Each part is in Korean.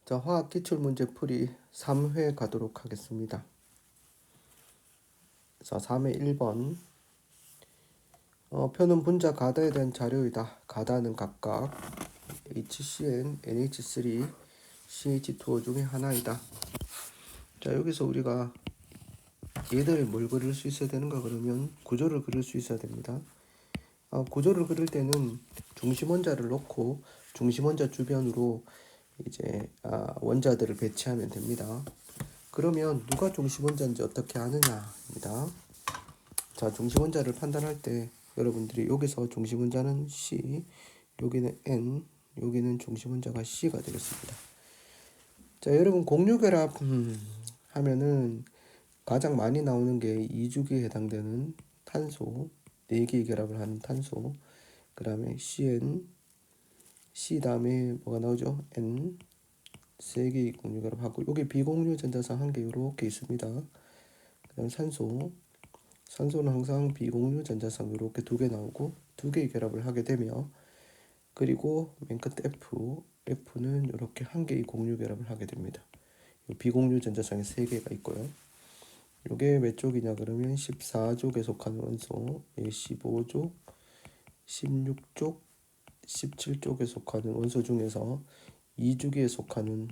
자, 화학 기출문제 풀이 3회 가도록 하겠습니다. 자, 3회 1번. 표는 분자 가다에 대한 자료이다. 가다는 각각 HCN, NH3, CH2O 중에 하나이다. 자, 여기서 우리가 얘들을 뭘 그릴 수 있어야 되는가 그러면 구조를 그릴 수 있어야 됩니다. 구조를 그릴 때는 중심원자를 놓고 중심원자 주변으로 이제 원자들을 배치하면 됩니다. 그러면 누가 중심원자인지 어떻게 아느냐입니다. 자, 중심원자를 판단할 때 여러분들이 여기서 중심원자는 C, 여기는 N, 여기는 중심원자가 C가 되겠습니다. 자, 여러분 공유결합 하면은 가장 많이 나오는 게 2주기에 해당되는 탄소, 4개의 결합을 하는 탄소, 그 다음에 CN, C 다음에 뭐가 나오죠? N, 3개의 공유결합하고 여기 비공유 전자상 1개 이렇게 있습니다. 그 다음 산소는 항상 비공유 전자상 이렇게 2개 나오고 2개의 결합을 하게 되며, 그리고 맨 끝 F는 이렇게 1개의 공유 결합을 하게 됩니다. 비공유 전자상에 3개가 있고요. 이게 몇 쪽이냐 그러면 14쪽에 속하는 원소, 15쪽, 16쪽, 17쪽에 속하는 원소 중에서 2주기에 속하는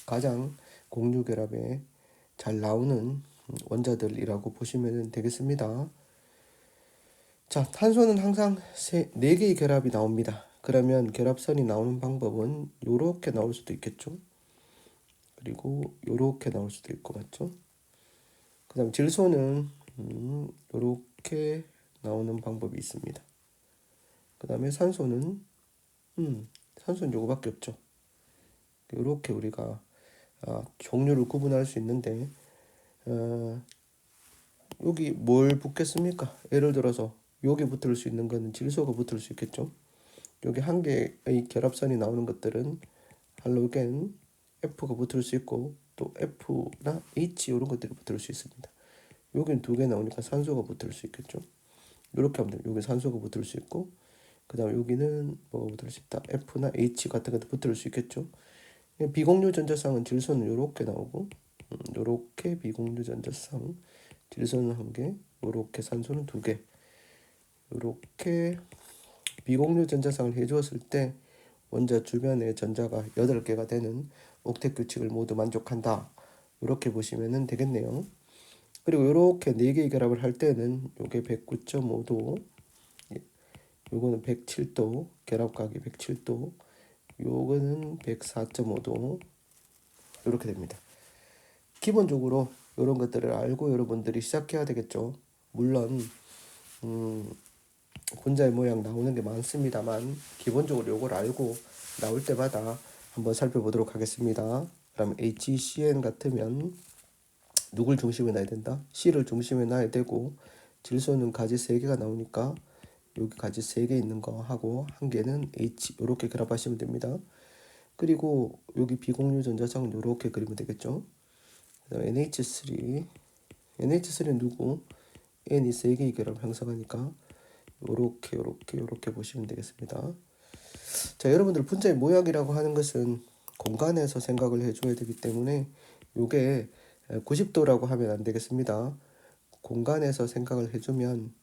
가장 공유 결합에 잘 나오는 원자들이라고 보시면 되겠습니다. 자, 탄소는 항상 4개의 결합이 나옵니다. 그러면 결합선이 나오는 방법은 요렇게 나올 수도 있겠죠. 그리고 요렇게 나올 수도 있고, 맞죠? 그 다음 질소는 요렇게 나오는 방법이 있습니다. 그 다음에 산소는 요거밖에 없죠. 요렇게 우리가 종류를 구분할 수 있는데, 여기 뭘 붙겠습니까? 예를 들어서 여기 붙을 수 있는 거는 질소가 붙을 수 있겠죠. 여기 1개의 결합선이 나오는 것들은 할로겐 F가 붙을 수 있고, 또 F나 H 이런 것들이 붙을 수 있습니다. 여기는 2개 나오니까 산소가 붙을 수 있겠죠. 이렇게 하면 됩니다. 여기 산소가 붙을 수 있고, 그 다음 여기는 뭐가 붙을 수 있다. F나 H 같은 것도 붙을 수 있겠죠. 비공유 전자쌍은 질소는 이렇게 나오고, 이렇게 비공유 전자쌍, 질소는 1개, 이렇게 산소는 2개. 이렇게 비공유 전자쌍을 해주었을 때 원자 주변에 전자가 8개가 되는 옥텟 규칙을 모두 만족한다. 이렇게 보시면 되겠네요. 그리고 이렇게 4개의 결합을 할 때는 이게 109.5도, 요거는 107도, 결합각이 107도, 요거는 104.5도 이렇게 됩니다. 기본적으로 이런 것들을 알고 여러분들이 시작해야 되겠죠. 물론 분자의 모양 나오는 게 많습니다만 기본적으로 요걸 알고 나올 때마다 한번 살펴보도록 하겠습니다. 그럼 HCN 같으면 누굴 중심에 놔야 된다? C를 중심에 놔야 되고, 질소는 가지 3개가 나오니까 여기 가지 3개 있는 거 하고 1개는 H 이렇게 결합하시면 됩니다. 그리고 여기 비공유 전자쌍은 이렇게 그리면 되겠죠. 그다음 NH3는 누구? N이 3개의 결합을 형성하니까 요렇게 보시면 되겠습니다. 자, 여러분들 분자의 모양이라고 하는 것은 공간에서 생각을 해줘야 되기 때문에 요게 90도라고 하면 안 되겠습니다. 공간에서 생각을 해주면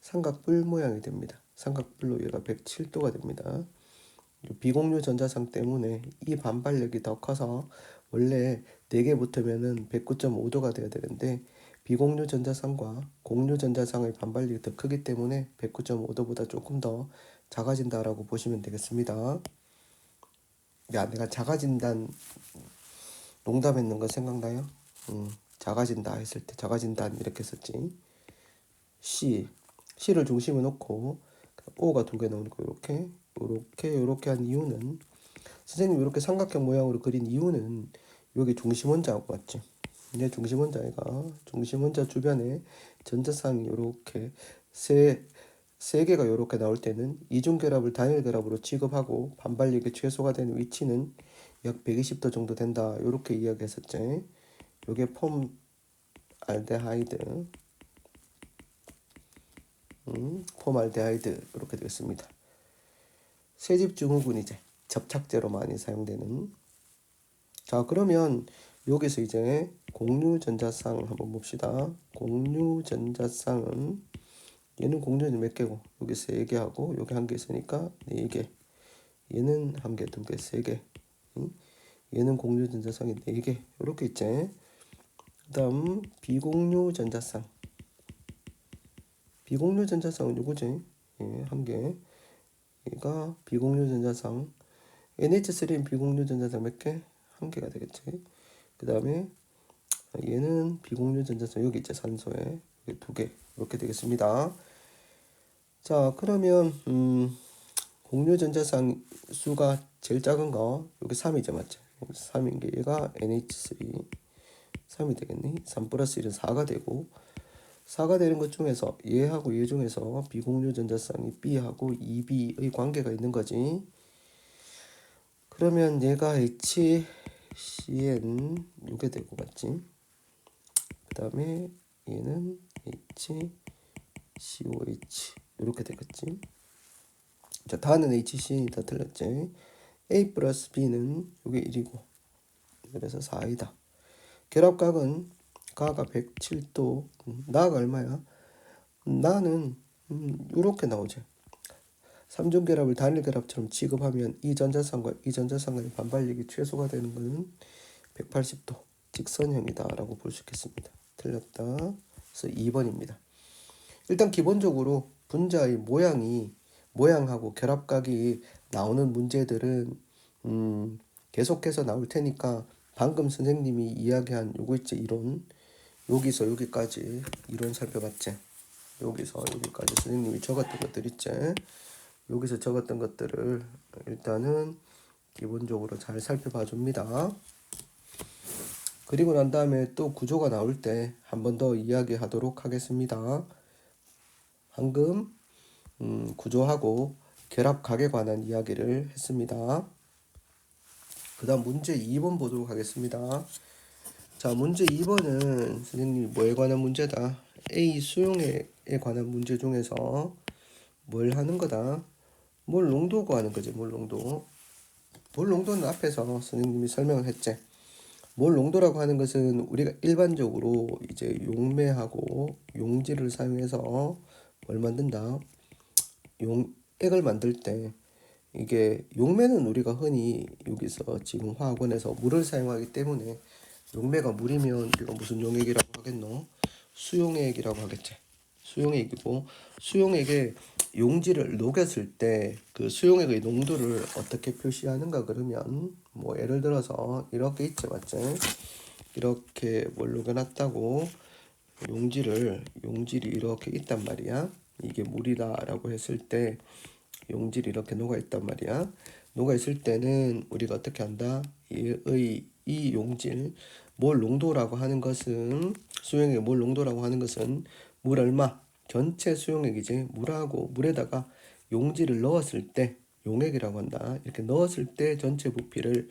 삼각뿔 모양이 됩니다. 삼각뿔로 얘가 107도가 됩니다. 비공유 전자상 때문에 이 반발력이 더 커서 원래 4개 붙으면은 109.5도가 돼야 되는데, 비공유 전자상과 공유 전자상의 반발력이 더 크기 때문에 109.5도보다 조금 더 작아진다라고 보시면 되겠습니다. 야, 내가 작아진단 농담했는 거 생각나요? 작아진다 했을 때 작아진단 이렇게 썼지. C를 중심에 놓고 O가 2개 나오니까 이렇게 한 이유는, 선생님 이렇게 삼각형 모양으로 그린 이유는 여기 중심원자하고 맞죠? 이제 중심원자 주변에 전자쌍이 이렇게 세 개가 이렇게 나올 때는 이중결합을 단일결합으로 취급하고 반발력이 최소가 되는 위치는 약 120도 정도 된다. 이렇게 이야기했었죠. 이게 폼알데하이드 이렇게 되겠습니다. 세집 증후군 이제 접착제로 많이 사용되는. 자, 그러면 여기서 이제 공유전자쌍 한번 봅시다. 공유전자쌍은 얘는 공유전자 몇 개고 여기 3개 하고 여기 1개 있으니까 4개. 얘는 1개, 2개, 3개. 얘는 공유전자쌍이 4개. 이렇게 있지. 그 다음 비공유전자쌍. 비공유전자쌍은 요거지. 예, 1개. 얘가 비공유전자쌍. NH3는 비공유전자쌍 몇 개? 1개가 되겠지. 그 다음에 얘는 비공유전자쌍 여기 있죠. 산소에 2개. 이렇게 되겠습니다. 자, 그러면 공유전자쌍 수가 제일 작은 거 여기 3이죠. 맞죠? 3인 게 얘가 NH3 3이 되겠니? 3 플러스 1은 4가 되고 4가 되는 것 중에서 얘하고 얘 중에서 비공유전자쌍이 B하고 2B의 관계가 있는 거지. 그러면 얘가 HCN 이게 되고 맞지? 그 다음에 얘는 HCOH 이렇게 되겠지. 자, 다는 HCN이 다 틀렸지. A 플러스 B는 이게 1이고 그래서 4이다. 결합각은 가가 107도. 나가 얼마야? 나는 이렇게 나오지. 삼중결합을 단일결합처럼 취급하면 이 전자쌍과 이 전자쌍 간의 반발력이 최소가 되는 것은 180도 직선형이다 라고 볼 수 있겠습니다. 틀렸다. 그래서 2번입니다. 일단 기본적으로 분자의 모양하고 결합각이 나오는 문제들은 계속해서 나올 테니까 방금 선생님이 이야기한 요거 있지. 이론. 여기서 여기까지 이론 살펴봤지. 여기서 여기까지 선생님이 적었던 것들 있지. 여기서 적었던 것들을 일단은 기본적으로 잘 살펴봐 줍니다. 그리고 난 다음에 또 구조가 나올 때 한 번 더 이야기하도록 하겠습니다. 방금 구조하고 결합각에 관한 이야기를 했습니다. 그 다음 문제 2번 보도록 하겠습니다. 자, 문제 2번은 선생님이 뭐에 관한 문제다? A 수용에 관한 문제 중에서 뭘 하는 거다? 몰 농도 구하는 거지. 몰 농도. 몰 농도는 앞에서 선생님이 설명을 했지. 몰 농도라고 하는 것은 우리가 일반적으로 이제 용매하고 용지를 사용해서 뭘 만든다? 액을 만들 때 이게 용매는 우리가 흔히 여기서 지금 화학원에서 물을 사용하기 때문에 용매가 물이면 우리가 무슨 용액이라고 하겠노? 수용액이라고 하겠지. 수용액이고 수용액에 용지를 녹였을 때 그 수용액의 농도를 어떻게 표시하는가 그러면 뭐 예를 들어서 이렇게 있죠. 맞지? 이렇게 뭘 녹여놨다고 용질이 이렇게 있단 말이야. 이게 물이다라고 했을 때 용질이 이렇게 녹아있단 말이야. 녹아있을 때는 우리가 어떻게 한다? 이 용질 몰 농도라고 하는 것은 수용액 몰 농도라고 하는 것은 물 얼마? 전체 수용액이지. 물에다가 용질을 넣었을 때 용액이라고 한다. 이렇게 넣었을 때 전체 부피를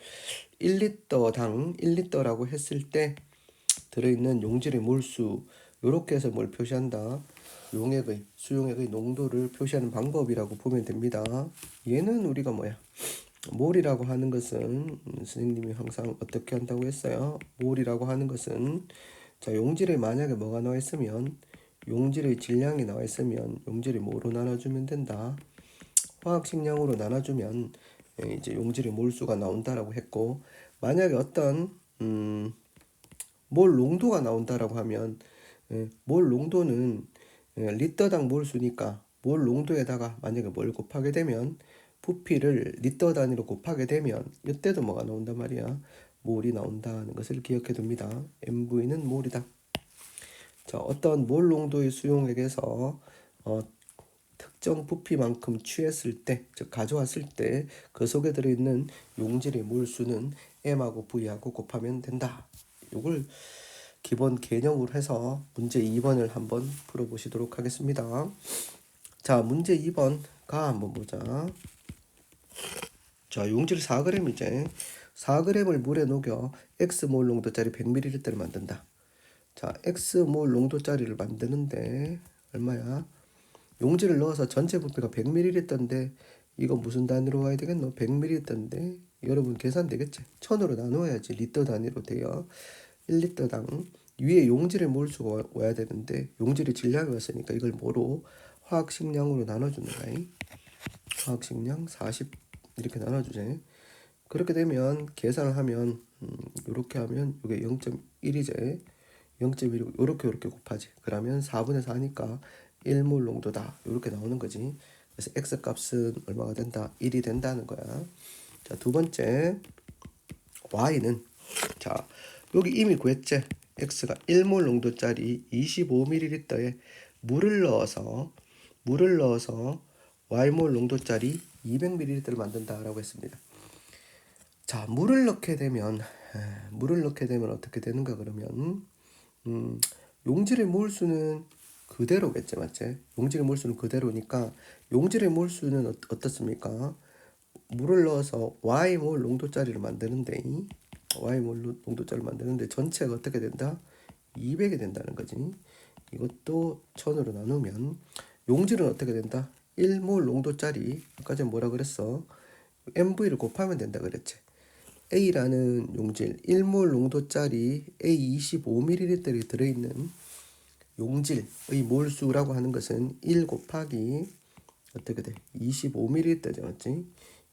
1리터당 1리터라고 했을 때 들어있는 용질의 몰수 이렇게 해서 뭘 표시한다. 수용액의 농도를 표시하는 방법이라고 보면 됩니다. 얘는 우리가 뭐야? 몰이라고 하는 것은 선생님이 항상 어떻게 한다고 했어요? 몰이라고 하는 것은 자, 용질에 만약에 뭐가 나와 있으면 용질의 질량이 나와 있으면 용질이 뭐로 나눠주면 된다. 화학식량으로 나눠주면 이제 용질의 몰수가 나온다라고 했고 만약에 어떤 몰 농도가 나온다라고 하면 몰 농도는 리터당 몰수니까 몰 농도에다가 만약에 뭘 곱하게 되면 부피를 리터 단위로 곱하게 되면 이때도 뭐가 나온단 말이야. 몰이 나온다는 것을 기억해 둡니다. MV는 몰이다. 자, 어떤 몰 농도의 수용액에서 특정 부피만큼 취했을 때, 즉 가져왔을 때 그 속에 들어있는 용질의 몰수는 M하고 V하고 곱하면 된다. 이걸 기본 개념으로 해서 문제 2번을 한번 풀어보시도록 하겠습니다. 자, 문제 2번 가 한번 보자. 자, 용질 4g이제 4g을 물에 녹여 X몰 농도짜리 100ml를 만든다. 자, X몰 농도짜리를 만드는데 얼마야? 용질을 넣어서 전체 부피가 100ml인데 이거 무슨 단위로 와야 되겠노? 100ml인데 여러분 계산되겠지? 1000으로 나누어야지 리터 단위로 돼요. 1리터당 위에 용질의 몰수가 와야 되는데 용질의 질량이 왔으니까 이걸 뭐로? 화학식량으로 나눠주는 거야. 화학식량 40 이렇게 나눠주지. 그렇게 되면 계산을 하면 이렇게 하면 이게 0.1이제 0.1이고 이렇게 곱하지. 그러면 4분의 4니까 1몰 농도다 이렇게 나오는 거지. 그래서 x 값은 얼마가 된다? 1이 된다는 거야. 자, 두 번째 y는 자 여기 이미 구했지. x가 1몰 농도짜리 25ml에 물을 넣어서 y몰 농도짜리 200ml를 만든다라고 했습니다. 자, 물을 넣게 되면 어떻게 되는가 그러면 용질의 몰수는 그대로겠지, 맞지? 용질의 몰수는 그대로니까 용질의 몰수는 어떻습니까? 물을 넣어서 Y몰 농도짜리를 만드는데 전체가 어떻게 된다? 200이 된다는 거지. 이것도 1000으로 나누면 용질은 어떻게 된다? 1몰 농도짜리 아까 전에 뭐라 그랬어? MV를 곱하면 된다 그랬지. A라는 용질 1몰 농도짜리 A25ml이 들어있는 용질의 몰수라고 하는 것은 1 곱하기 어떻게 돼? 25ml죠, 맞지?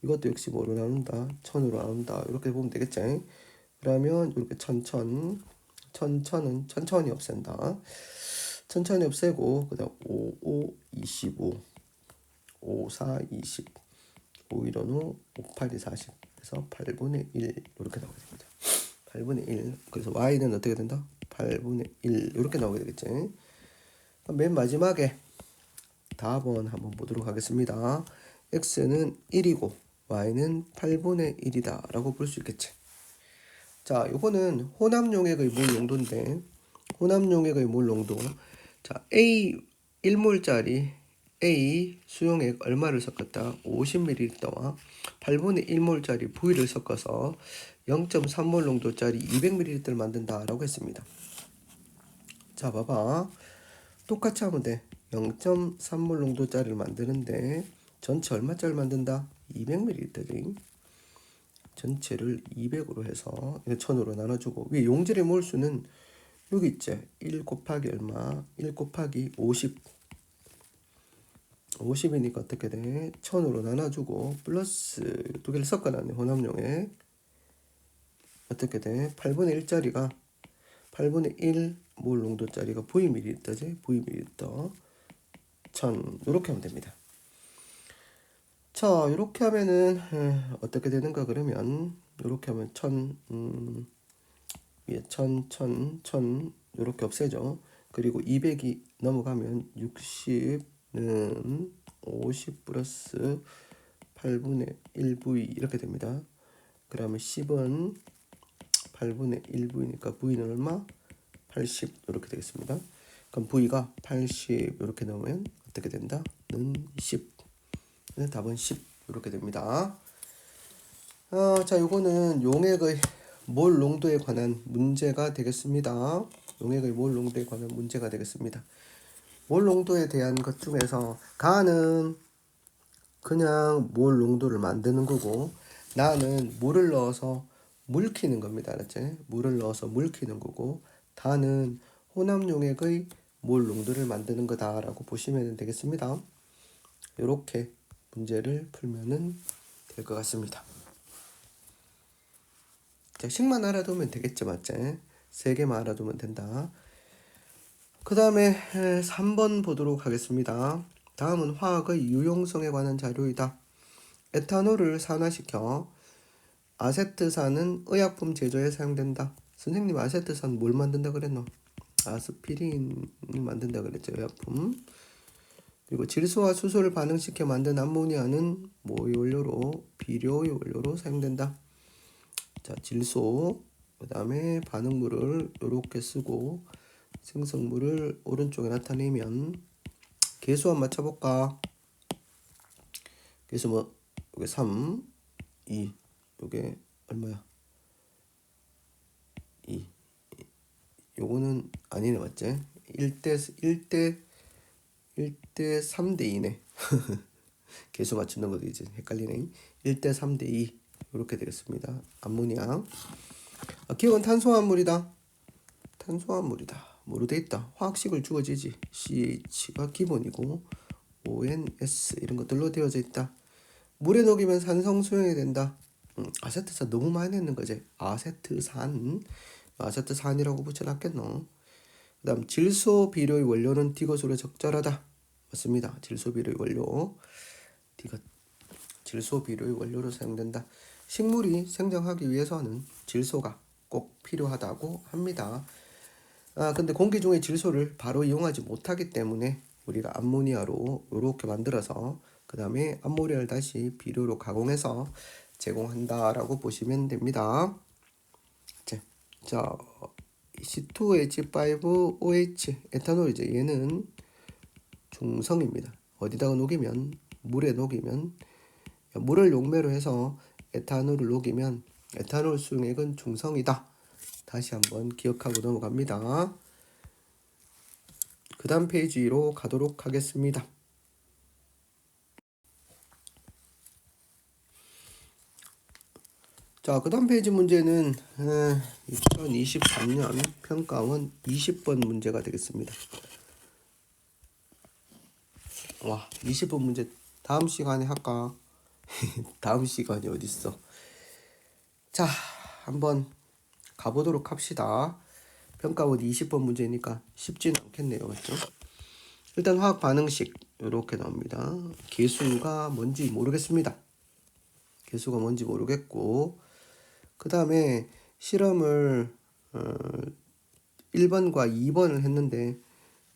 이것도 역시 뭐로 나눈다? 1000으로 나눈다. 이렇게 보면 되겠지? 그러면 이렇게 천천히 없앤다. 천천히 없애고 그다음 55 25 54 20 5일원 후 58이 40 그래서 8분의 1 이렇게 나오게 됩니다. 8분의 1 그래서 y는 어떻게 된다? 8분의 1 이렇게 나오게 되겠지. 맨 마지막에 답은 한번 보도록 하겠습니다. x는 1이고 y는 8분의 1이다 라고 볼 수 있겠지. 자, 요거는 혼합용액의 물 농도인데 혼합용액의 물 농도 자 A 1몰짜리 A 수용액 얼마를 섞었다? 50ml와 8분의 1몰짜리 V를 섞어서 0.3몰 농도짜리 200ml를 만든다라고 했습니다. 자, 봐봐. 똑같이 하면 돼. 0.3몰 농도짜리를 만드는데 전체 얼마짜리 만든다? 200ml지. 전체를 200으로 해서 1000으로 나눠주고 위에 용질의 몰수는 여기 있지. 1 곱하기 얼마? 1 곱하기 50 50이니까 어떻게 돼? 1000으로 나눠주고 플러스 두 개를 섞어놨네. 혼합용에 어떻게 돼? 8분의 1짜리가 8분의 1몰 농도짜리가 Vml지. Vml 1000 이렇게 하면 됩니다. 자, 이렇게 하면은 어떻게 되는가 그러면 이렇게 하면 1000 위에 1000 이렇게 없애죠. 그리고 200이 넘어가면 60는 50 플러스 8분의 1V 이렇게 됩니다. 그러면 10은 8분의 1V니까 V는 얼마? 80 이렇게 되겠습니다. 그럼 V가 80 이렇게 나오면 어떻게 된다? 는 10. 답은 10 이렇게 됩니다. 자, 요거는 용액의 몰 농도에 관한 문제가 되겠습니다. 용액의 몰 농도에 관한 문제가 되겠습니다. 몰 농도에 대한 것 중에서 가는 그냥 몰 농도를 만드는 거고 나는 물을 넣어서 물키는 겁니다. 알았지? 물을 넣어서 물키는 거고 다는 혼합 용액의 몰 농도를 만드는 거다라고 보시면 되겠습니다. 이렇게 문제를 풀면은 될 것 같습니다. 자, 식만 알아두면 되겠죠, 맞지? 3개만 알아두면 된다. 그 다음에 3번 보도록 하겠습니다. 다음은 화학의 유용성에 관한 자료이다. 에탄올을 산화시켜 아세트산은 의약품 제조에 사용된다. 선생님 아세트산 뭘 만든다 그랬노? 아스피린을 만든다 그랬죠, 의약품. 그리고 질소와 수소를 반응시켜 만든 암모니아는 뭐의 원료로? 비료의 원료로 사용된다. 자, 질소, 그 다음에 반응물을 이렇게 쓰고 생성물을 오른쪽에 나타내면 계수 한번 맞춰볼까? 계수 뭐 이게 3, 2, 이게 얼마야? 2. 요거는 아니네, 맞지? 1대 3대 2네. 개수 맞추는 것도 이제 헷갈리네. 1대 3대 2 이렇게 되겠습니다. 암모니아. 기억은 탄소화합물이다. 탄소화합물이다. 뭐로 돼 있다? 화학식을 주어지지. CH가 기본이고 ONS 이런 것들로 되어져 있다. 물에 녹이면 산성 수용이 된다. 아세트산 너무 많이 냈는 거지. 아세트산이라고 붙여놨겠노. 그 다음 질소 비료의 원료는 디귿으로 적절하다. 맞습니다. 질소 비료의 원료 디귿. 질소 비료의 원료로 사용된다. 식물이 생장하기 위해서는 질소가 꼭 필요하다고 합니다. 근데 공기 중에 질소를 바로 이용하지 못하기 때문에 우리가 암모니아로 이렇게 만들어서 그 다음에 암모니아를 다시 비료로 가공해서 제공한다라고 보시면 됩니다. 자, C2H5OH 에탄올이죠. 얘는 중성입니다. 어디다가 녹이면 물에 녹이면 물을 용매로 해서 에탄올을 녹이면 에탄올 수용액은 중성이다. 다시 한번 기억하고 넘어갑니다. 그 다음 페이지로 가도록 하겠습니다. 자, 그 다음 페이지 문제는 2023년 평가원 20번 문제가 되겠습니다. 와, 20번 문제 다음 시간에 할까? 다음 시간이 어딨어? 자, 한번 가보도록 합시다. 평가원 20번 문제니까 쉽지는 않겠네요. 맞죠? 일단 화학 반응식 이렇게 나옵니다. 개수가 뭔지 모르겠습니다. 개수가 뭔지 모르겠고 그 다음에 실험을 1번과 2번을 했는데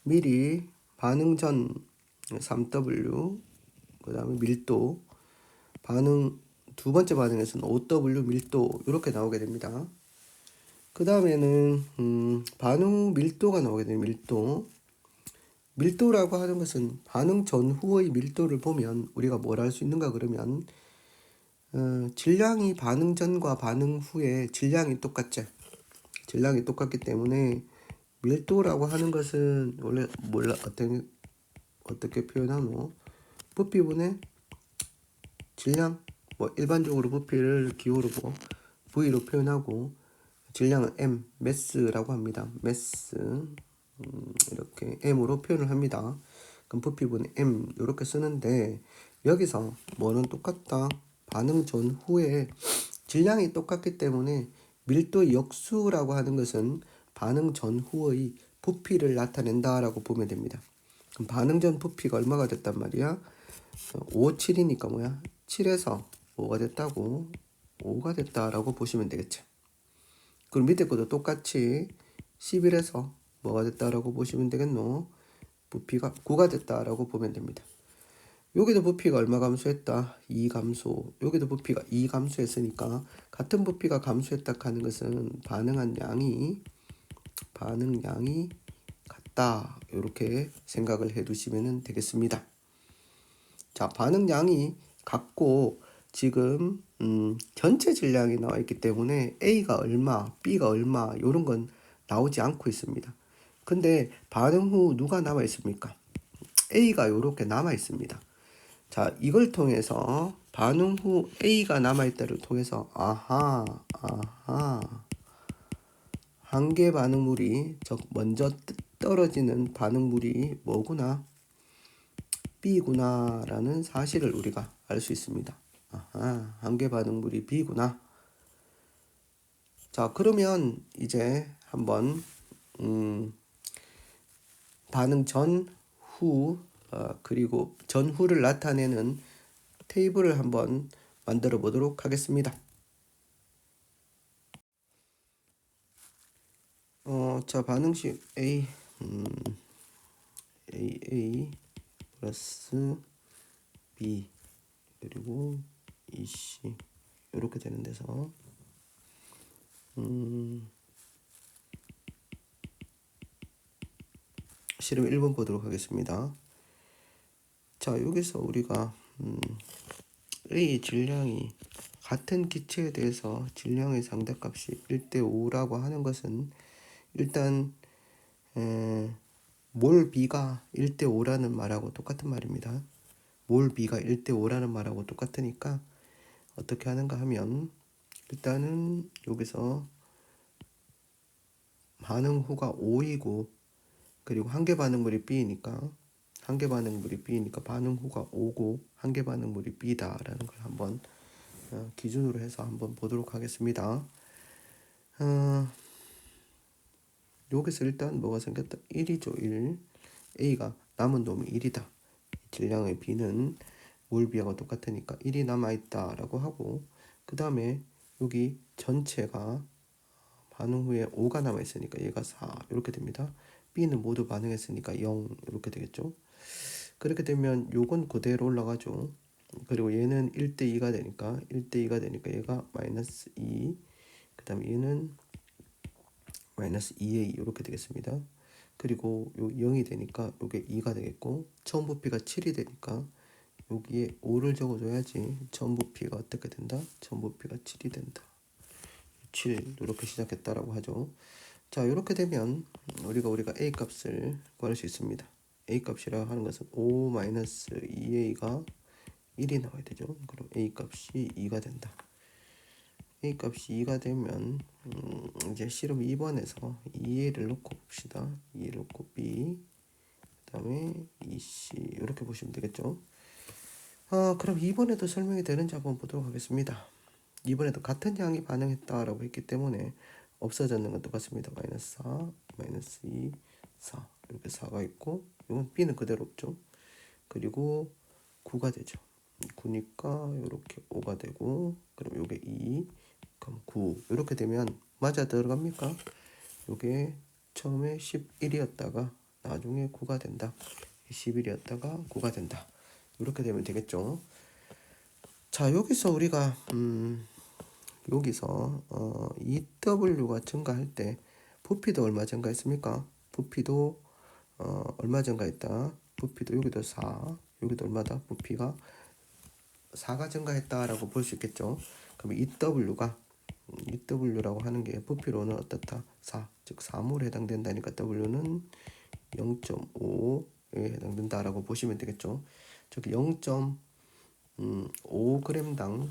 미리 반응 전 3W 그 다음에 밀도 반응 두 번째 반응에서는 5W 밀도 이렇게 나오게 됩니다. 그 다음에는 반응 후 밀도가 나오게 돼요. 밀도라고 하는 것은 반응 전후의 밀도를 보면 우리가 뭘 할 수 있는가 그러면 질량이 반응 전과 반응 후에 질량이 똑같죠. 질량이 똑같기 때문에 밀도라고 하는 것은 원래 어떻게 표현하노? 부피분의 질량 뭐 일반적으로 부피를 기호로 V로 표현하고 질량은 M, 매스라고 합니다. 매스 이렇게 M으로 표현을 합니다. 그럼 부피분의 M 이렇게 쓰는데 여기서 뭐는 똑같다? 반응 전후에 질량이 똑같기 때문에 밀도 역수라고 하는 것은 반응 전후의 부피를 나타낸다라고 보면 됩니다. 그럼 반응 전 부피가 얼마가 됐단 말이야? 5, 7이니까 뭐야? 7에서 5가 됐다고 5가 됐다라고 보시면 되겠죠. 그럼 밑에 것도 똑같이 11에서 뭐가 됐다라고 보시면 되겠노? 부피가 9가 됐다라고 보면 됩니다. 여기도 부피가 얼마 감소했다? 2 감소. 여기도 부피가 2 감소했으니까 같은 부피가 감소했다 하는 것은 반응 양이 같다. 이렇게 생각을 해 두시면 되겠습니다. 자, 반응 양이 같고 지금 전체 질량이 나와 있기 때문에 A가 얼마, B가 얼마 이런 건 나오지 않고 있습니다. 근데 반응 후 누가 남아 있습니까? A가 이렇게 남아 있습니다. 자, 이걸 통해서 반응 후 A가 남아있다를 통해서 한계 반응물이 먼저 떨어지는 반응물이 뭐구나? B구나 라는 사실을 우리가 알 수 있습니다. 한계 반응물이 B구나. 자, 그러면 이제 한번 반응 전후 그리고 전후를 나타내는 테이블을 한번 만들어 보도록 하겠습니다. 자, 반응식 A A 플러스 B 그리고 EC 이렇게 되는 데서 실험 1번 보도록 하겠습니다. 자, 여기서 우리가 A 질량이 같은 기체에 대해서 질량의 상대값이 1대 5라고 하는 것은 일단 몰 B가 1대 5라는 말하고 똑같은 말입니다. 몰 B가 1대5라는 말하고 똑같으니까 어떻게 하는가 하면 일단은 여기서 반응 후가 5이고 그리고 한 개 반응물이 B니까 반응 후가 5고 한 개 반응물이 B다라는 걸 한번 기준으로 해서 한번 보도록 하겠습니다. 여기서 일단 뭐가 생겼다? 1이죠. 1. A가 남은 놈이 1이다. 질량의 B는 몰 B하고 똑같으니까 1이 남아있다라고 하고 그 다음에 여기 전체가 반응 후에 5가 남아있으니까 얘가 4 이렇게 됩니다. B는 모두 반응했으니까 0 이렇게 되겠죠. 그렇게 되면 요건 그대로 올라가죠. 그리고 얘는 1대2가 되니까 얘가 마이너스 2 그 다음에 얘는 마이너스 2a 이렇게 되겠습니다. 그리고 요 0이 되니까 요게 2가 되겠고 처음 부피가 7이 되니까 여기에 5를 적어줘야지 처음 부피가 어떻게 된다? 처음 부피가 7이 된다. 7 이렇게 시작했다라고 하죠. 자 이렇게 되면 우리가 A 값을 구할 수 있습니다. A 값이라 하는 것은 5-2a가 1이 나와야 되죠. 그럼 A 값이 2가 된다. A 값이 2가 되면 이제 실험 2번에서 2a를 놓고 봅시다. 2를 놓고 B 그 다음에 2c 이렇게 보시면 되겠죠. 그럼 2번에도 설명이 되는지 한번 보도록 하겠습니다. 이번에도 같은 양이 반응했다라고 했기 때문에 없어졌는 건 똑같습니다. 마이너스 4, 마이너스 2, 4 이렇게 4가 있고 이건 B는 그대로 없죠. 그리고 9가 되죠. 9니까 이렇게 5가 되고 그럼 이게 2 그럼 9 이렇게 되면 맞아 들어갑니까? 이게 처음에 11이었다가 나중에 9가 된다. 11이었다가 9가 된다. 이렇게 되면 되겠죠. 자 여기서 우리가 여기서 EW가 증가할 때 부피도 얼마 증가했습니까? 부피도 얼마 증가했다. 부피도 여기도 4 여기도 얼마다? 부피가 4가 증가했다라고 볼 수 있겠죠. 그럼 EW라고 하는 게 부피로는 어떻다? 4, 즉 4몰에 해당된다니까 W는 0.5에 해당된다라고 보시면 되겠죠. 즉 0.5g당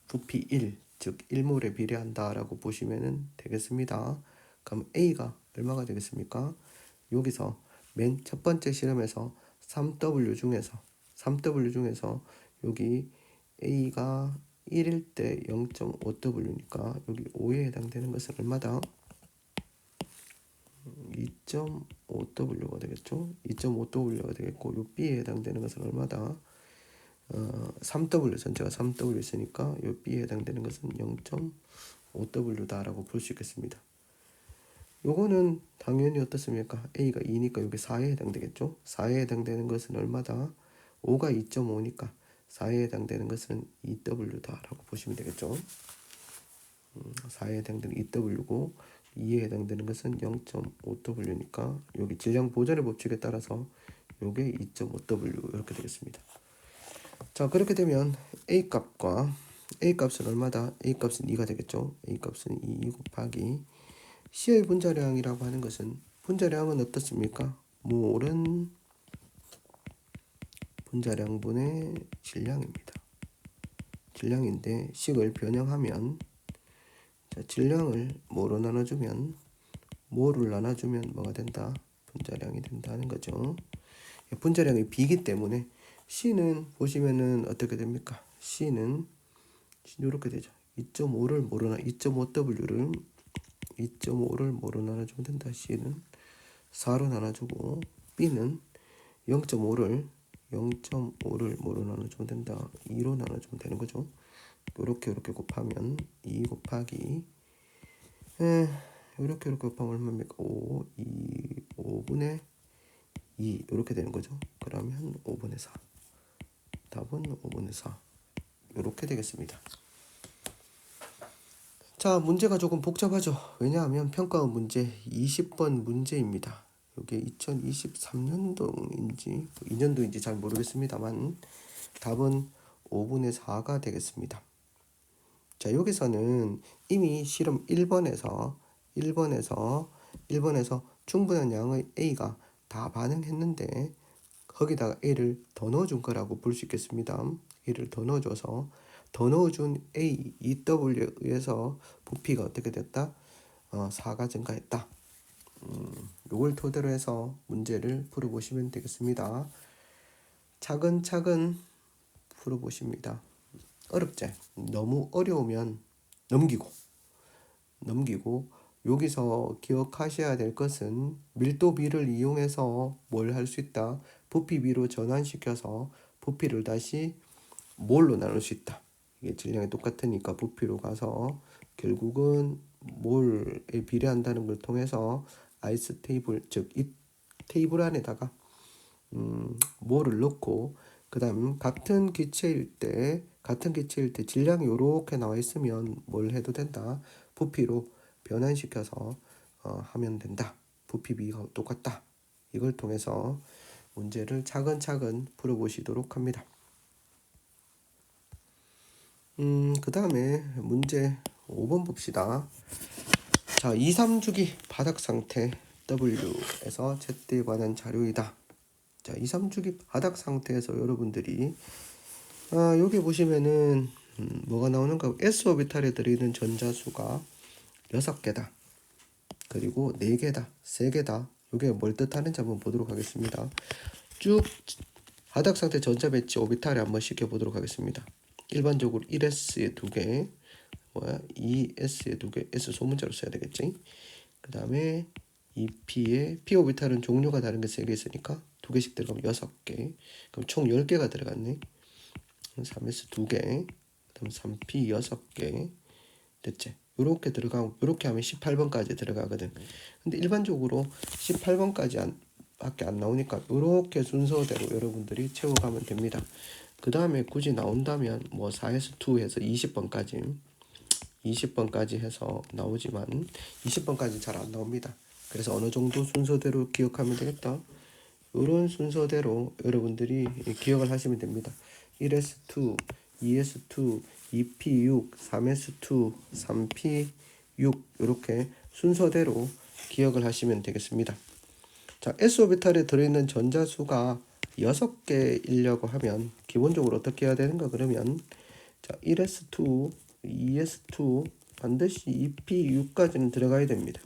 부피 1, 즉 1몰에 비례한다라고 보시면 되겠습니다. 그럼 A가 얼마가 되겠습니까? 여기서 맨 첫 번째 실험에서 3W 중에서 여기 A가 1일 때 0.5W니까 여기 5에 해당되는 것은 얼마다? 2.5W가 되겠죠. 2.5W가 되겠고 요 B에 해당되는 것은 얼마다? 3W 전체가 3W 있으니까 요 B에 해당되는 것은 0.5W다라고 볼 수 있겠습니다. 요거는 당연히 어떻습니까? A가 2니까 여기 4에 해당되겠죠. 4에 해당되는 것은 얼마다? 5가 2.5니까 4에 해당되는 것은 2W다라고 보시면 되겠죠. 4에 해당되는 2W고 2에 해당되는 것은 0.5W니까 여기 질량 보존의 법칙에 따라서 요게 2.5W 이렇게 되겠습니다. 자 그렇게 되면 A 값은 얼마다? A 값은 2가 되겠죠. A 값은 2 곱하기 C의 분자량이라고 하는 것은 분자량은 어떻습니까? 몰은 분자량분의 질량입니다. 질량인데 식을 변형하면 자, 질량을 뭐로 나눠주면 몰을 나눠주면 뭐가 된다? 분자량이 된다는 거죠. 분자량이 B이기 때문에 C는 보시면은 어떻게 됩니까? C는 이렇게 되죠. 2.5를 뭐로 2.5를 뭐로 나눠주면 된다. C는 4로 나눠주고 B는 0.5를 뭐로 나눠주면 된다. 2로 나눠주면 되는 거죠. 이렇게 곱하면 2 곱하기 이렇게 곱하면 얼마입니까? 5분의 2 이렇게 되는 거죠. 그러면 5분의 4 답은 5분의 4 이렇게 되겠습니다. 자 문제가 조금 복잡하죠. 왜냐하면 평가원 문제 20번 문제입니다. 이게 2023년도인지 2년도인지 잘 모르겠습니다만 답은 5분의 4가 되겠습니다. 자 여기서는 이미 실험 1번에서 충분한 양의 A가 다 반응했는데 거기다가 A를 더 넣어준 거라고 볼 수 있겠습니다. A를 더 넣어줘서 더 넣어준 A, EW에 의해서 부피가 어떻게 됐다? 4가 증가했다. 요걸 토대로 해서 문제를 풀어보시면 되겠습니다. 차근차근 풀어보십니다. 어렵지? 너무 어려우면 넘기고 여기서 기억하셔야 될 것은 밀도비를 이용해서 뭘 할 수 있다? 부피비로 전환시켜서 부피를 다시 몰로 나눌 수 있다. 이게 질량이 똑같으니까 부피로 가서 결국은 몰에 비례한다는 걸 통해서 아이스 테이블, 즉 이 테이블 안에다가 몰을 넣고 그 다음 같은 기체일 때 질량이 요렇게 나와 있으면 뭘 해도 된다. 부피로 변환시켜서 하면 된다. 부피비가 똑같다. 이걸 통해서 문제를 차근차근 풀어보시도록 합니다. 그 다음에 문제 5번 봅시다. 자, 2, 3주기 바닥 상태 W에서 Z에 관한 자료이다. 자, 2, 3주기 바닥 상태에서 여러분들이 여기 보시면은 뭐가 나오는가? S 오비탈에 들어있는 전자수가 6개다. 그리고 4개다. 3개다. 이게 뭘 뜻하는지 한번 보도록 하겠습니다. 쭉 바닥 상태 전자 배치 오비탈에 한번 시켜보도록 하겠습니다. 일반적으로 1S에 2개, 2S에 2개, S 소문자로 써야 되겠지. 그 다음에 2P에 P 오비탈은 종류가 다른 게 3개 있으니까 2개씩 들어가면 6개. 그럼 총 10개가 들어갔네. 3S 2개, 그 다음 3P 6개. 됐지? 요렇게 들어가고, 요렇게 하면 18번까지 들어가거든. 근데 일반적으로 18번까지 밖에 안 나오니까 요렇게 순서대로 여러분들이 채워가면 됩니다. 그 다음에 굳이 나온다면 뭐 4S2 해서 20번까지 해서 나오지만 20번까지 잘 안 나옵니다. 그래서 어느 정도 순서대로 기억하면 되겠다. 이런 순서대로 여러분들이 기억을 하시면 됩니다. 1S2, 2S2, 2P6, 3S2, 3P6 이렇게 순서대로 기억을 하시면 되겠습니다. 자, S오비탈에 들어있는 전자수가 6개이려고 하면 기본적으로 어떻게 해야 되는가 그러면 자, 1S2, 2S2 반드시 2P6까지는 들어가야 됩니다.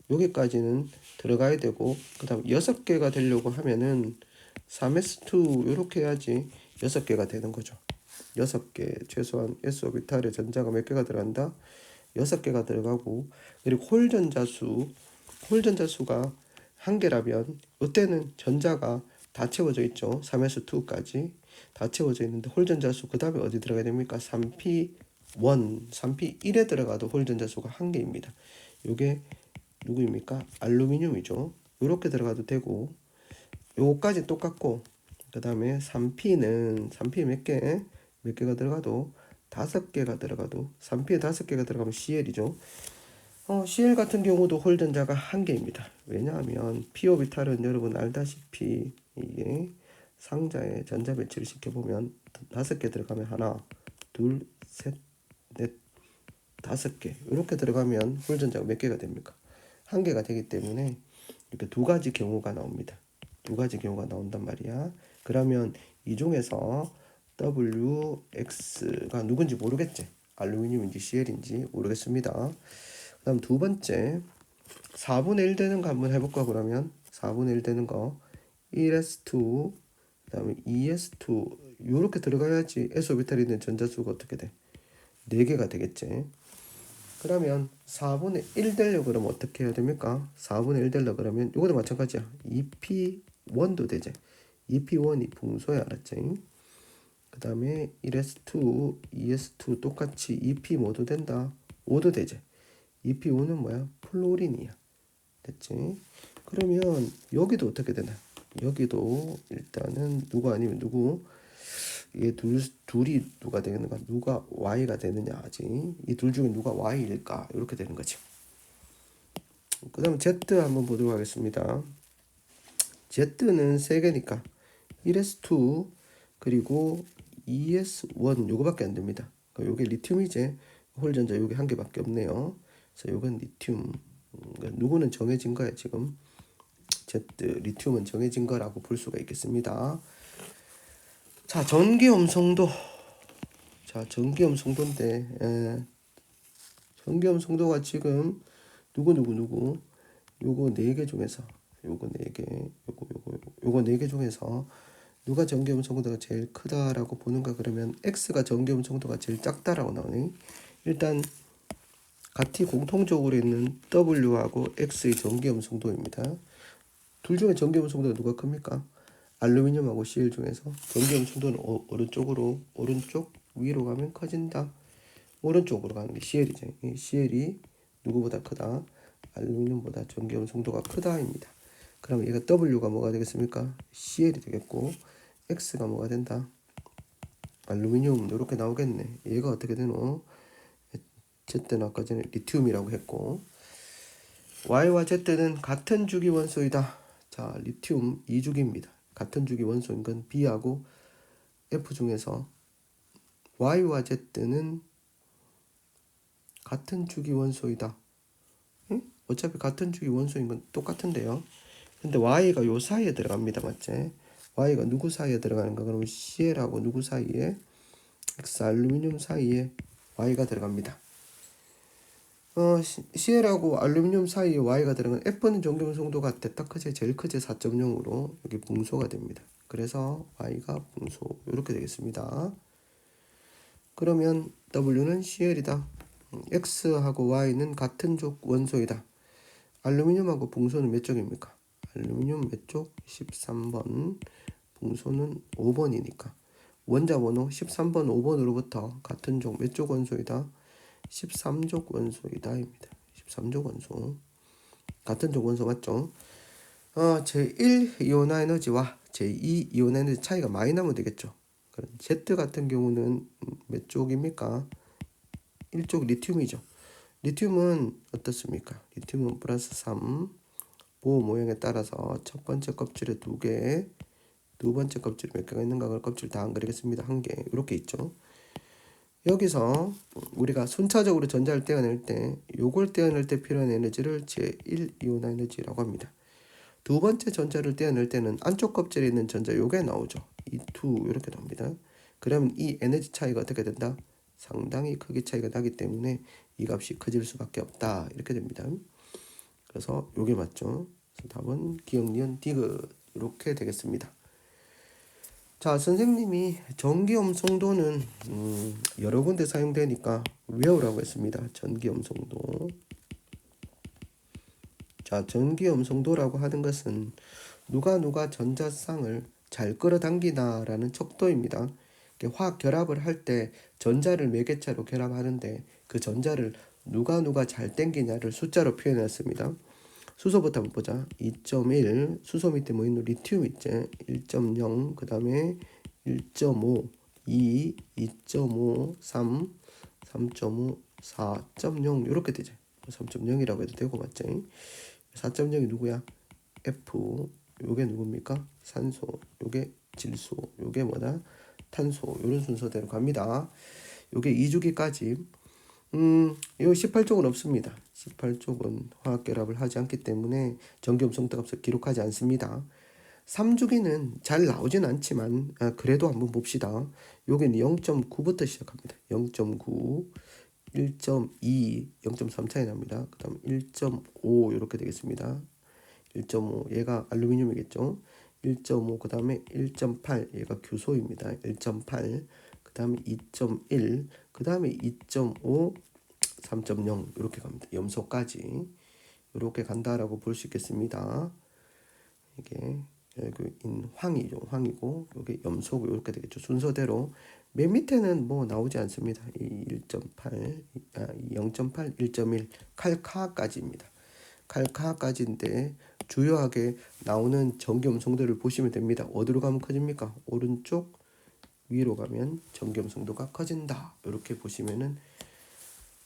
여기까지는 들어가야 되고 그 다음 6개가 되려고 하면은 3S2 이렇게 해야지 6개가 되는 거죠. 6개 최소한 S오비탈에 전자가 몇 개가 들어간다? 6개가 들어가고 그리고 홀전자수가 1개라면 이때는 전자가 다 채워져 있죠. 3S2까지 다 채워져 있는데 홀전자수 그 다음에 어디 들어가야 됩니까? 3P1, 3P1에 들어가도 홀전자수가 1개입니다. 요게 누구입니까? 알루미늄이죠. 이렇게 들어가도 되고 요거까지 똑같고 그 다음에 3P 몇 개가 들어가도 5개가 들어가도 3P에 5개가 들어가면 CL이죠. CL 같은 경우도 홀전자가 1개입니다. 왜냐하면 P오비탈은 여러분 알다시피 이게 상자에 전자 배치를 시켜보면 5개 들어가면 하나, 둘, 셋, 넷, 5개 이렇게 들어가면 홀전자가 몇 개가 됩니까? 1개가 되기 때문에 이렇게 2가지 경우가 나옵니다. 2가지 경우가 나온단 말이야. 그러면 이 중에서 WX가 누군지 모르겠지. 알루미늄인지 CL인지 모르겠습니다. 그 다음 두 번째 4분의 1 되는 거 한번 해볼까 그러면 4분의 1 되는 거 1S2 그 다음에 2S2 요렇게 들어가야지 S오비탈에 있는 전자수가 어떻게 돼? 4개가 되겠지. 그러면 4분의 1 되려고 그러면 어떻게 해야 됩니까? 4분의 1 되려고 그러면 이것도 마찬가지야. 2P1도 되지. 2P1이 풍소야, 알았지? 그 다음에 1S2, 2S2 똑같이 2P 모두 된다. 5도 되지. 2P5는 뭐야? 플로린이야. 됐지? 그러면 여기도 어떻게 되나? 여기도 일단은 누구 아니면 누구? 이게 둘이 누가 되는가? 누가 Y가 되느냐 하지? 이 둘 중에 누가 Y일까? 이렇게 되는 거지. 그 다음 Z 한번 보도록 하겠습니다. Z는 3개니까 1S2 그리고 2S1 요거밖에 안 됩니다. 그러니까 요게 리튬이지. 홀전자 요게 1개밖에 없네요. 그래서 요건 리튬. 그러니까 누구는 정해진 거야 지금. Z 리튬은 정해진 거라고 볼 수가 있겠습니다. 자, 전기음 송도. 자, 전기음 송도인데 전기음 송도가 지금 누구 요거 4개 중에서 요거 4개 요거 4개 중에서 누가 전기음 송도가 제일 크다라고 보는가 그러면 X가 전기음 송도가 제일 작다라고 나오네. 일단 같이 공통적으로 있는 W하고 X의 전기음 송도입니다. 둘 중에 전기음 송도가 누가 큽니까? 알루미늄하고 Cl 중에서 전기음 송도는 오른쪽 위로 가면 커진다. 오른쪽으로 가는 게 CL이죠. 이 CL이 누구보다 크다? 알루미늄보다 전기음 송도가 크다입니다. 그럼 얘가 W가 뭐가 되겠습니까? CL이 되겠고 X가 뭐가 된다? 알루미늄 이렇게 나오겠네. 얘가 어떻게 되노? Z는 아까 전에 리튬이라고 했고 Y와 Z는 같은 주기 원소이다. 자, 리튬 2주기입니다. 같은 주기 원소인 건 B하고 F 중에서 Y와 Z는 같은 주기 원소이다. 응? 어차피 같은 주기 원소인 건 똑같은데요. 근데 Y가 요 사이에 들어갑니다. 맞지? Y가 누구 사이에 들어가는가? 그러면 CL하고 누구 사이에? X 알루미늄 사이에 Y가 들어갑니다. CL하고 알루미늄 사이에 Y가 들어간 F는 전기음 송도가 됐다 크제 제일 크제 4.0으로 여기 붕소가 됩니다. 그래서 Y가 붕소 이렇게 되겠습니다. 그러면 W는 CL이다. X하고 Y는 같은 족 원소이다. 알루미늄하고 붕소는 몇 쪽입니까? 알루미늄 몇 쪽? 13번. 붕소는 5번이니까 원자 번호 13번 5번으로부터 같은 족 몇 쪽 원소이다? 13족 원소이다입니다. 13족 원소. 같은 족 원소 맞죠? 제1 이온화 에너지와 제2 이온화 에너지 차이가 많이 나면 되겠죠. 그럼 Z 같은 경우는 몇 쪽입니까? 1쪽 리튬이죠. 리튬은 어떻습니까? 리튬은 플러스 3 보호 모양에 따라서 첫 번째 껍질에 2개, 두 번째 껍질에 몇 개가 있는가? 그걸 껍질 다 안 그리겠습니다. 1개 이렇게 있죠. 여기서 우리가 순차적으로 전자를 떼어낼 때 요걸 떼어낼 때 필요한 에너지를 제1 이온화 에너지라고 합니다. 두 번째 전자를 떼어낼 때는 안쪽 껍질에 있는 전자 요게 나오죠. E2 이렇게 나옵니다. 그러면 이 에너지 차이가 어떻게 된다? 상당히 크게 차이가 나기 때문에 이 값이 커질 수밖에 없다. 이렇게 됩니다. 그래서 요게 맞죠. 그래서 답은 기억, 니은, 디귿 이렇게 되겠습니다. 자, 선생님이 전기음 송도는 여러 군데 사용되니까 외우라고 했습니다. 전기음 송도. 자, 전기음 송도라고 하는 것은 누가 전자쌍을 잘 끌어당기나라는 척도입니다. 화학 결합을 할 때 전자를 매개차로 결합하는데 그 전자를 누가 잘 당기냐를 숫자로 표현했습니다. 수소부터 한번 보자. 2.1 수소 밑에 뭐 있노? 리튬 있지. 1.0 그 다음에 1.5 2 2.5 3 3.5 4.0 이렇게 되죠. 3.0이라고 해도 되고 맞지? 4.0이 누구야? F 요게 누굽니까? 산소 요게 질소 요게 뭐다? 탄소 요런 순서대로 갑니다. 요게 2주기까지 요 18쪽은 없습니다. 18쪽은 화학결합을 하지 않기 때문에 전기음 송도값을 기록하지 않습니다. 3주기는 잘 나오진 않지만 그래도 한번 봅시다. 요게는 0.9부터 시작합니다. 0.9 1.2 0.3 차이 납니다. 그 다음 1.5 이렇게 되겠습니다. 1.5 얘가 알루미늄이겠죠. 1.5 그 다음에 1.8 얘가 규소입니다. 1.8 그 다음에 2.1 그 다음에 2.5 3.0 이렇게 갑니다. 염소까지 이렇게 간다라고 볼 수 있겠습니다. 이게 황이죠. 황이고 이게 염소고 이렇게 되겠죠. 순서대로 맨 밑에는 뭐 나오지 않습니다. 이 1.8, 0.8, 1.1 칼카까지입니다. 칼카까지인데 주요하게 나오는 전기음 송도를 보시면 됩니다. 어디로 가면 커집니까? 오른쪽 위로 가면 전기음 송도가 커진다. 이렇게 보시면은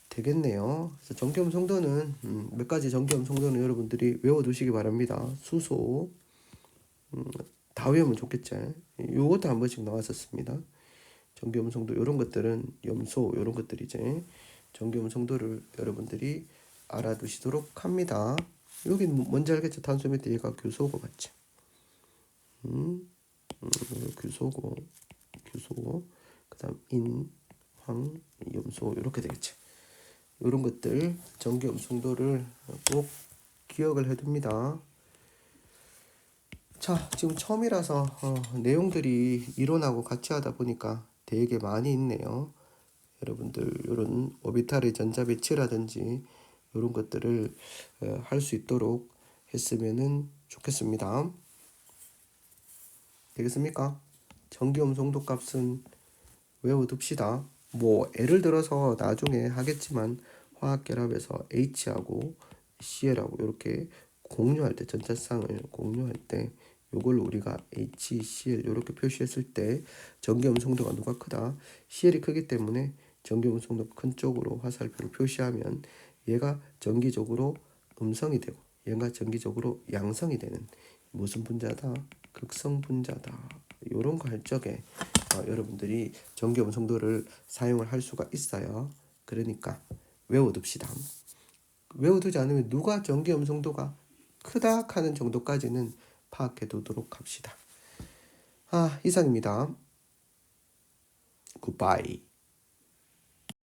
되겠네요. 그래서 전기음 송도는 몇 가지 전기음 송도는 여러분들이 외워두시기 바랍니다. 수소 다 외우면 좋겠죠. 요것도 한 번씩 나왔었습니다. 전기음 송도 이런 것들은 염소 이런 것들이지. 전기음 송도를 여러분들이 알아두시도록 합니다. 여기 뭔지 알겠죠? 탄소 밑에 얘가 규소고 맞지? 규소고, 그다음 인, 황, 염소 이렇게 되겠지. 이런 것들 전기 음성도를 꼭 기억을 해둡니다. 자, 지금 처음이라서 내용들이 이론하고 같이 하다 보니까 되게 많이 있네요. 여러분들 이런 오비탈의 전자 배치라든지 이런 것들을 할 수 있도록 했으면 좋겠습니다. 되겠습니까? 전기 음성도 값은 외워둡시다. 뭐 예를 들어서 나중에 하겠지만 화학 결합에서 H하고 Cl하고 이렇게 공유할 때 전자쌍을 공유할 때 요걸 우리가 HCl 이렇게 표시했을 때 전기 음성도가 누가 크다? Cl이 크기 때문에 전기 음성도 큰 쪽으로 화살표를 표시하면 얘가 전기적으로 음성이 되고 얘가 전기적으로 양성이 되는 무슨 분자다? 극성 분자다. 이런 거 할 적에 여러분들이 전기 음성도를 사용을 할 수가 있어요. 그러니까 외워둡시다. 외워두지 않으면 누가 전기 음성도가 크다 하는 정도까지는 파악해 두도록 합시다. 이상입니다. 굿바이.